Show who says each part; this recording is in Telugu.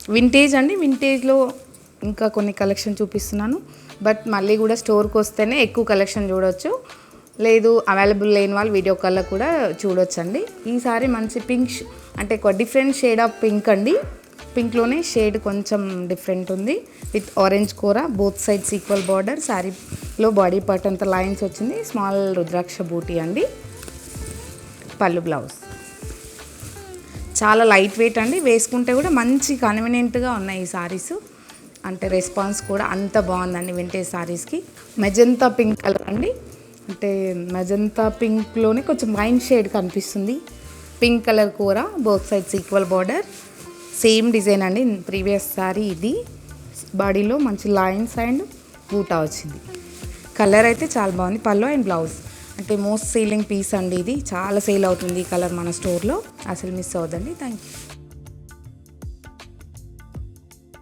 Speaker 1: వింటేజ్ అండి. వింటేజ్లో ఇంకా కొన్ని కలెక్షన్ చూపిస్తున్నాను. బట్ మళ్ళీ కూడా స్టోర్కి వస్తేనే ఎక్కువ కలెక్షన్ చూడవచ్చు. లేదు అవైలబుల్ లేని వాళ్ళు వీడియో కాల్లో కూడా చూడొచ్చండి. ఈసారి మంచి పింక్ అంటే ఒక డిఫరెంట్ షేడ్ ఆఫ్ పింక్ అండి. పింక్లోనే షేడ్ కొంచెం డిఫరెంట్ ఉంది. విత్ ఆరెంజ్ కూర, బోత్ సైడ్స్ ఈక్వల్ బార్డర్. శారీలో బాడీ పార్ట్ అంతా లైన్స్ వచ్చింది. స్మాల్ రుద్రాక్ష బూటీ అండి. పళ్ళు బ్లౌజ్. చాలా లైట్ వెయిట్ అండి. వేసుకుంటే కూడా మంచి కన్వీనియంట్గా ఉన్నాయి ఈ సారీస్. అంటే రెస్పాన్స్ కూడా అంత బాగుందండి వింటేజ్ సారీస్కి. మెజంతా పింక్ కలర్ అండి. అంటే మెజంతా పింక్లోనే కొంచెం వైన్ షేడ్ కనిపిస్తుంది. పింక్ కలర్ కూర, both sides equal border. Same design అండి ప్రీవియస్ సారీ ఇది. బాడీలో మంచి లైన్స్ అండ్ బూటా వచ్చింది. కలర్ అయితే చాలా బాగుంది. పళ్ళు అండ్ బ్లౌజ్. అంటే మోస్ట్ సేలింగ్ పీస్ అండి ఇది. చాలా సేల్ అవుతుంది ఈ కలర్ మన స్టోర్లో. అసలు మిస్ అవ్వదండి. Thank you.